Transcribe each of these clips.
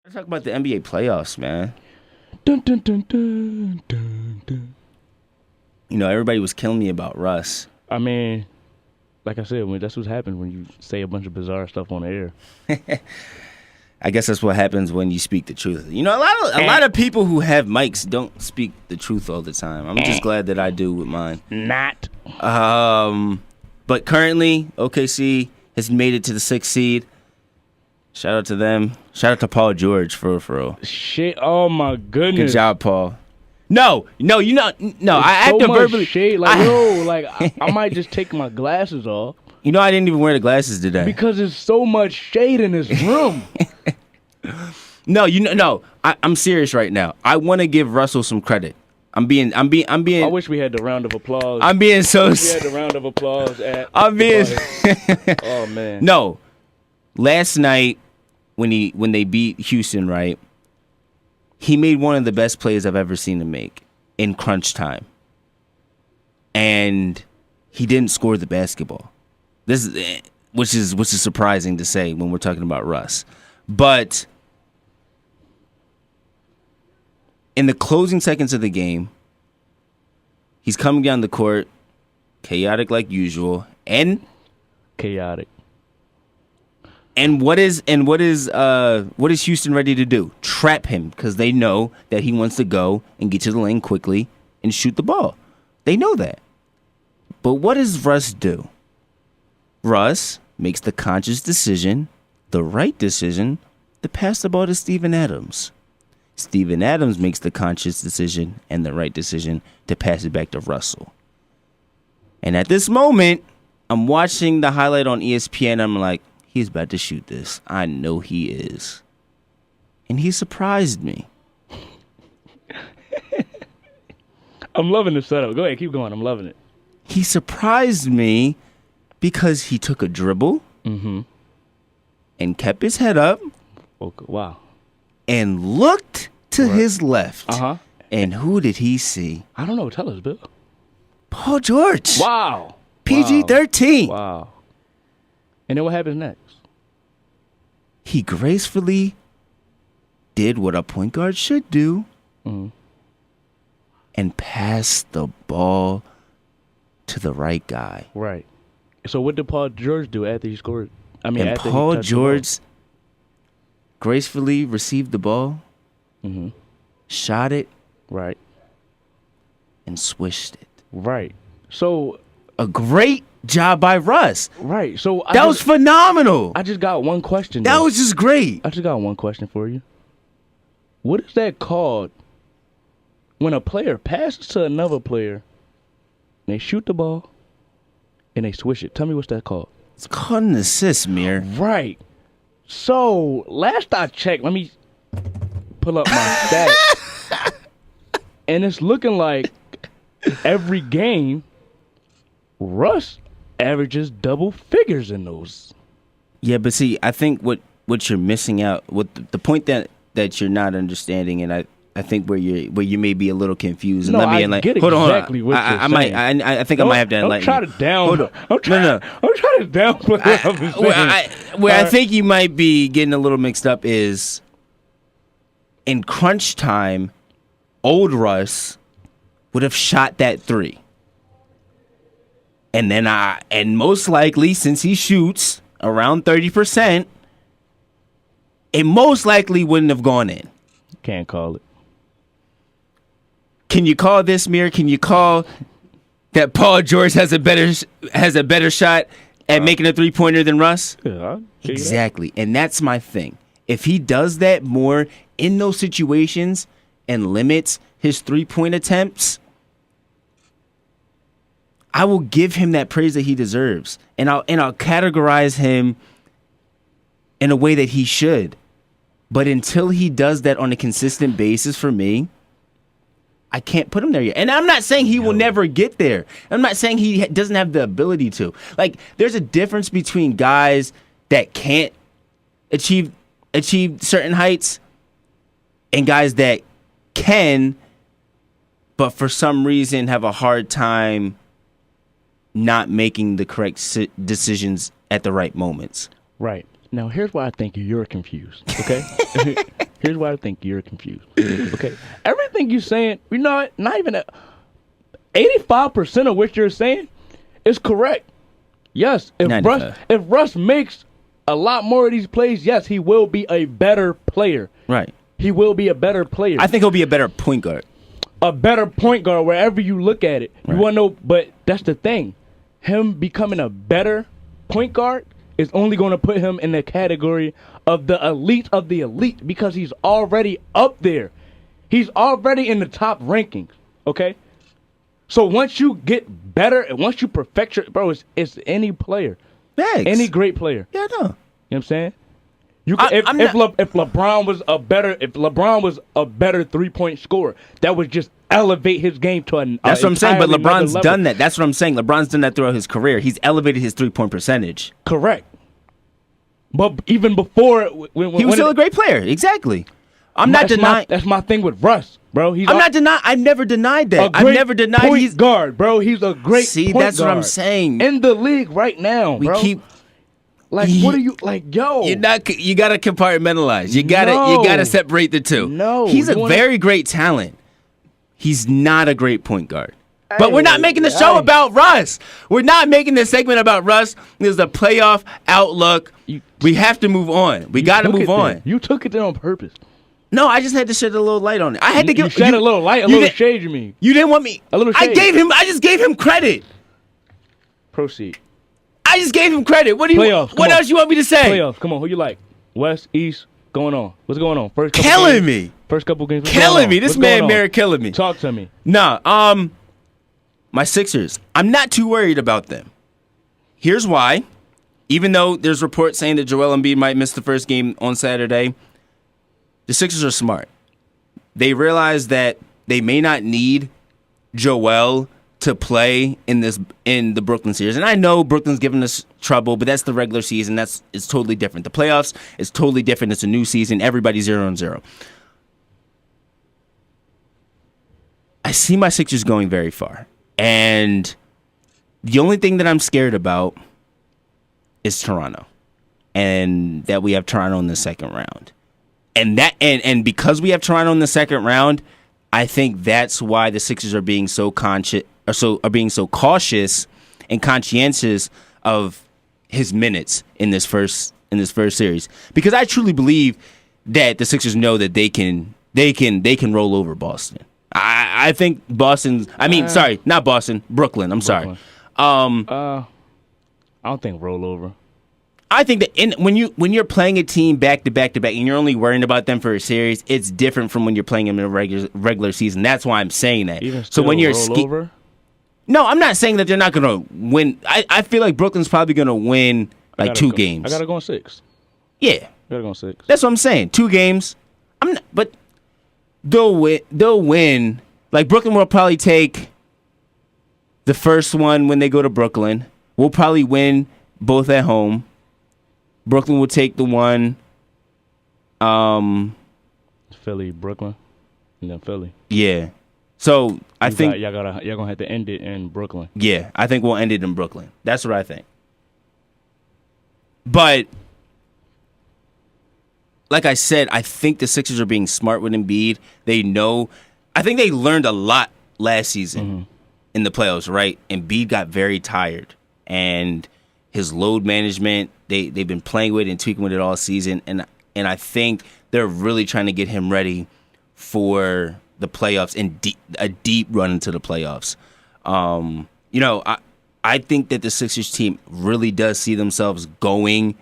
Let's talk about the NBA playoffs, man. Dun, dun, dun, dun, dun, dun. Everybody was killing me about Russ. I mean, like I said, that's what happens when you say a bunch of bizarre stuff on the air. I guess that's what happens when you speak the truth. A lot of people who have mics don't speak the truth all the time. I'm just glad that I do with mine. Not. But currently, OKC has made it to the 6th seed. Shout out to them. Shout out to Paul George for real. Shit! Oh my goodness! Good job, Paul. No, you're not. No, I so acted much verbally. shade. I might just take my glasses off. I didn't even wear the glasses today because there's so much shade in this room. No. I'm serious right now. I want to give Russell some credit. I'm being. I wish we had the round of applause. I'm being so. We had the round of applause. I'm being. Oh man. No, last night when they beat Houston, right? He made one of the best plays I've ever seen him make in crunch time, and he didn't score the basketball. Which is surprising to say when we're talking about Russ, but in the closing seconds of the game, he's coming down the court, chaotic like usual, and chaotic. And what is Houston ready to do? Trap him because they know that he wants to go and get to the lane quickly and shoot the ball. They know that. But what does Russ do? Russ makes the conscious decision, the right decision, to pass the ball to Steven Adams. Steven Adams makes the conscious decision and the right decision to pass it back to Russell. And at this moment, I'm watching the highlight on ESPN. I'm like, he's about to shoot this. I know he is. And he surprised me. I'm loving the setup. Go ahead, keep going. I'm loving it. He surprised me because he took a dribble and kept his head up. Okay, wow. And looked to his left. Uh-huh. And who did he see? I don't know. Tell us, Bill. Paul George. Wow. PG-13. Wow. And then what happens next? He gracefully did what a point guard should do and passed the ball to the right guy. Right. So what did Paul George do after he scored? After Paul George gracefully received the ball, shot it, right, and swished it. Right. So a great job by Russ. Right. So that was phenomenal. I just got one question. That was just great. I just got one question for you. What is that called when a player passes to another player and they shoot the ball and they swish it? Tell me what's that called. It's called an assist, Mir. Right. So last I checked, let me pull up my stats. And it's looking like every game Russ averages double figures in those. Yeah, but see, I think what you're missing out, what the point that you're not understanding, and I think where you may be a little confused. And no, let me I get hold on, exactly what you're saying. I think I might have to enlighten you. I'm trying to downplay what I was saying. Where I think you might be getting a little mixed up is in crunch time, old Russ would have shot that three. And then and most likely, since he shoots around 30%, it most likely wouldn't have gone in. Can't call it. Can you call this, Mir? Can you call that Paul George has a better shot at making a 3-pointer than Russ? Yeah, exactly. And that's my thing. If he does that more in those situations and limits his 3-point attempts, I will give him that praise that he deserves. And I'll categorize him in a way that he should. But until he does that on a consistent basis for me, I can't put him there yet. And I'm not saying he will never get there. I'm not saying he doesn't have the ability to. Like, there's a difference between guys that can't achieve certain heights and guys that can, but for some reason have a hard time not making the correct decisions at the right moments. Right. Now, here's why I think you're confused, okay? Here's why I think you're confused. Okay, everything you're saying, you know what? Not even 85% of what you're saying is correct. Yes, if Russ makes a lot more of these plays, yes, he will be a better player. Right. He will be a better player. I think he'll be a better point guard. A better point guard wherever you look at it. Right. You want to know, but that's the thing. Him becoming a better point guard is only going to put him in the category of the elite because he's already up there. He's already in the top rankings, okay? So once you get better and once you perfect your, bro, it's any player. Thanks. Any great player. Yeah, I know. You know what I'm saying? If LeBron was a better 3-point scorer, that would just elevate his game to a That's what I'm saying, but LeBron's level. done that. That's what I'm saying. LeBron's done that throughout his career. He's elevated his 3-point percentage. Correct. But even before when he was still a great player. Exactly. I'm not denying. That's my thing with Russ, bro. I'm not denying. I've never denied that. I've never denied he's guard, bro. He's a great See, point that's guard what I'm saying. In the league right now, bro. What are you like, yo? You gotta compartmentalize. You gotta separate the two. No, he's a very great talent. He's not a great point guard. But we're not making the show about Russ. We're not making this segment about Russ. There's a playoff outlook. We have to move on. We got to move on. You took it there on purpose. No, I just had to shed a little light on it. I had to give. You shed a little light, a little shade. You mean? You didn't want me. A little shade. I just gave him credit. Proceed. I just gave him credit. What do you? Playoffs. What else you want me to say? Playoffs. Come on. Who you like? West, East. Going on. What's going on? First couple killing games. Me. First couple games. Killing me. This man, Mary, killing me. Talk to me. Nah. My Sixers. I'm not too worried about them. Here's why. Even though there's reports saying that Joel Embiid might miss the first game on Saturday, the Sixers are smart. They realize that they may not need Joel to play in the Brooklyn series. And I know Brooklyn's giving us trouble, but that's the regular season. It's totally different. The playoffs is totally different. It's a new season. Everybody's 0-0. I see my Sixers going very far. And the only thing that I'm scared about is Toronto. And that we have Toronto in the second round. And because we have Toronto in the second round, I think that's why the Sixers are being so cautious and conscientious of his minutes in this first series. Because I truly believe that the Sixers know that they can roll over Boston. I think Brooklyn. I'm sorry. I don't think rollover. I think that when you're playing a team back to back to back and you're only worrying about them for a series, it's different from when you're playing them in a regular season. That's why I'm saying that. So when you're over? No, I'm not saying that they're not going to win. I feel like Brooklyn's probably going to win like 2 games. I got to go on 6. Yeah. I got to go on 6. That's what I'm saying. 2 games. But they'll win. Like Brooklyn will probably take the first one when they go to Brooklyn. We'll probably win both at home. Brooklyn will take the one. Philly, Brooklyn, and then Philly. Yeah. So I think y'all gonna have to end it in Brooklyn. Yeah, I think we'll end it in Brooklyn. That's what I think. But like I said, I think the Sixers are being smart with Embiid. They know. I think they learned a lot last season in the playoffs, right? Embiid got very tired, and his load management, they've been playing with and tweaking with it all season, and I think they're really trying to get him ready for the playoffs and a deep run into the playoffs. I think that the Sixers team really does see themselves going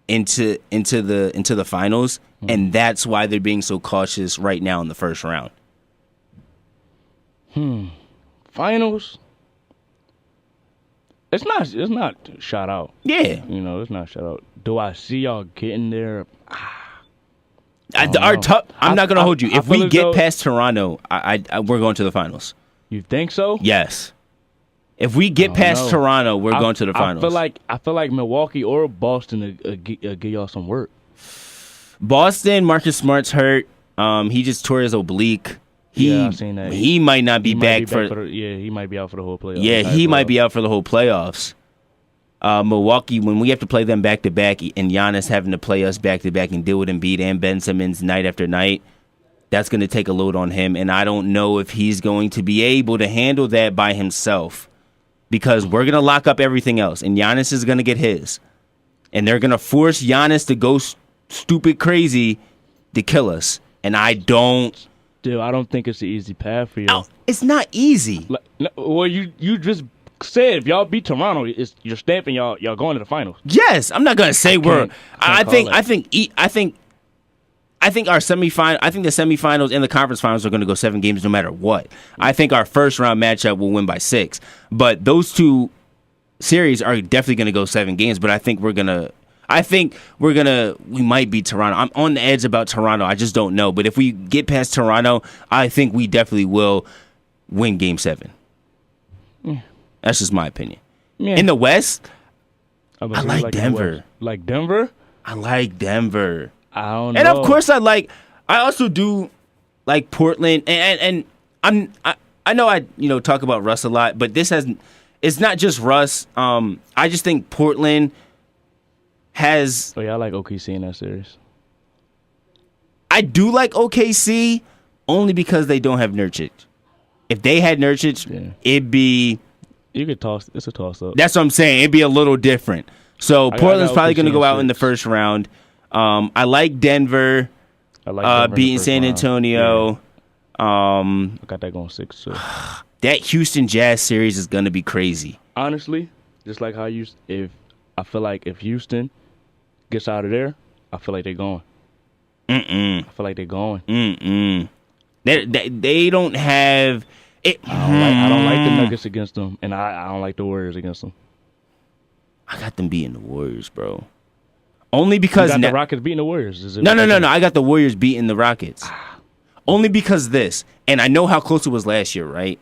into the finals, and that's why they're being so cautious right now in the first round. Finals. It's not shot out. Yeah. It's not shot out. Do I see y'all getting there? I'm not going to hold you. If we get past Toronto, we're going to the finals. You think so? Yes. If we get past Toronto, we're going to the finals. I feel like Milwaukee or Boston give y'all some work. Boston, Marcus Smart's hurt. He just tore his oblique. I've seen that. He might not be back for he might be out for the whole playoffs. Yeah, he might be out for the whole playoffs. Milwaukee, when we have to play them back-to-back and Giannis having to play us back-to-back and deal with Embiid and Ben Simmons night after night, that's going to take a load on him. And I don't know if he's going to be able to handle that by himself because we're going to lock up everything else. And Giannis is going to get his. And they're going to force Giannis to go stupid crazy to kill us. And I don't... Dude, I don't think it's an easy path for you. It's not easy. Well, you just said if y'all beat Toronto, you're stamping y'all going to the finals. Yes, I'm not gonna say we're. I think our semifinal. I think the semifinals and the conference finals are going to go 7 games no matter what. I think our first round matchup will win by 6, but those two series are definitely going to go 7 games. But I think we're gonna. We might beat Toronto. I'm on the edge about Toronto. I just don't know. But if we get past Toronto, I think we definitely will win Game 7. Yeah. That's just my opinion. Yeah. In the West, I like Denver. Like Denver? I like Denver. I don't know. And of course, I also do like Portland. And I know I talk about Russ a lot, but it's not just Russ. I just think Portland has. Oh yeah, I like OKC in that series. I do like OKC only because they don't have Nurkic. If they had Nurkic, it'd be. You could toss. It's a toss up. That's what I'm saying. It'd be a little different. So Portland's probably going to go out in the first round. I like Denver. Denver beating San Antonio. Yeah. I got that going 6. So. That Houston Jazz series is going to be crazy. Honestly, just like how I feel like if Houston gets out of there, I feel like they're going. I feel like they're going. They don't have it. I don't like the Nuggets against them, and I don't like the Warriors against them. I got them beating the Warriors, bro. Only because you got the Rockets beating the Warriors. No. I got the Warriors beating the Rockets. Only because this, and I know how close it was last year, right?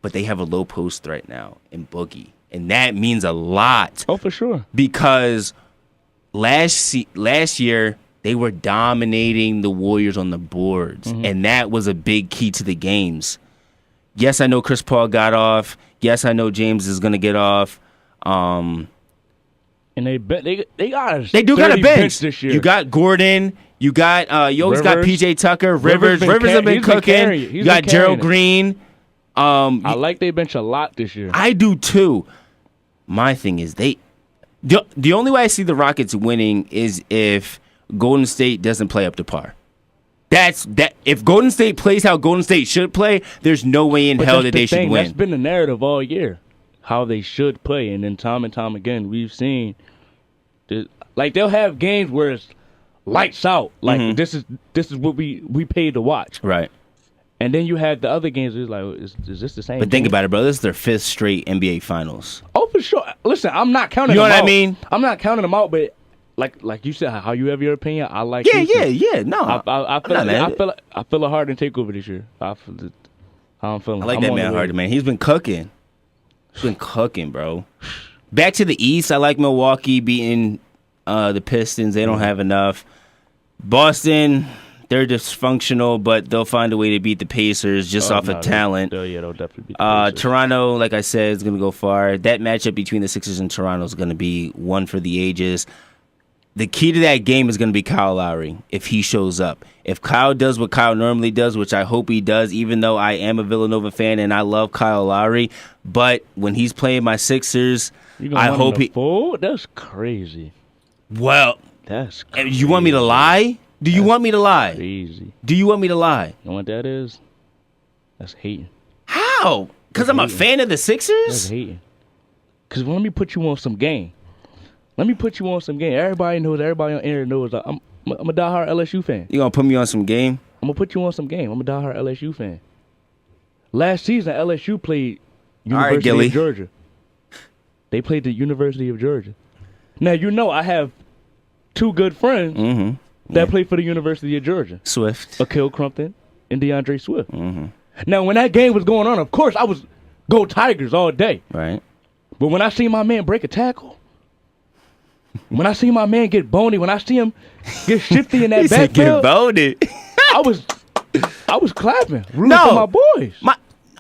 But they have a low post threat now in Boogie, and that means a lot. Oh, for sure. Because last year they were dominating the Warriors on the boards, and that was a big key to the games. Yes, I know Chris Paul got off. Yes, I know James is gonna get off. And they got a bench this year. You got Gordon. You got you always got PJ Tucker. Rivers have been cooking. You got Gerald Green. I like they bench a lot this year. I do too. My thing is the only way I see the Rockets winning is if Golden State doesn't play up to par. If Golden State plays how Golden State should play, there's no way in hell that they should win. That's been the narrative all year, how they should play, and then time and time again we've seen, like they'll have games where it's lights out, like this is what we paid to watch, right? And then you had the other games. It's like, is this the same? But think about it, bro. This is their 5th straight NBA Finals. Oh, for sure. Listen, I'm not counting. You know them what out. I mean? I'm not counting them out, but like you said, how you have your opinion. I like. Yeah. No, I feel a Harden takeover this year. I don't feel. I like that man Harden, man. He's been cooking. Bro. Back to the East. I like Milwaukee beating the Pistons. They don't have enough. Boston. They're dysfunctional, but they'll find a way to beat the Pacers just off of talent. They'll definitely beat the Pacers. Toronto, like I said, is going to go far. That matchup between the Sixers and Toronto is going to be one for the ages. The key to that game is going to be Kyle Lowry, if he shows up. If Kyle does what Kyle normally does, which I hope he does, even though I am a Villanova fan and I love Kyle Lowry, but when he's playing my Sixers, I hope he... That's crazy. Well... That's crazy. You want me to lie? Do you want me to lie? Crazy. Do you want me to lie? You know what that is? That's hating. How? Because I'm a fan of the Sixers? That's hating. Because let me put you on some game. Everybody on air knows I'm a diehard LSU fan. You going to put me on some game? I'm going to put you on some game. I'm a diehard LSU fan. Last season, LSU played University of Georgia. They played the University of Georgia. Now, I have 2 good friends that play for the University of Georgia. Swift. Akil Crumpton and DeAndre Swift. Now, when that game was going on, of course, I was go Tigers all day. Right. But when I see my man break a tackle, when I see my man get bony, when I see him get shifty in that backfield, get bony. I was clapping, rooting for my boys.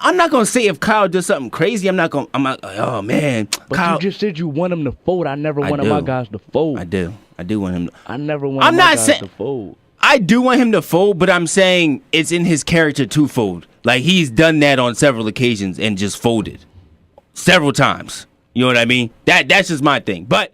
I'm not gonna say if Kyle does something crazy. I'm not. Oh man, But Kyle. you just said you want him to fold. I never wanted my guys to fold. I do want him. I never wanted my guys to fold. I do want him to fold, but I'm saying it's in his character to fold. Like he's done that on several occasions and just folded several times. You know what I mean? That's just my thing. But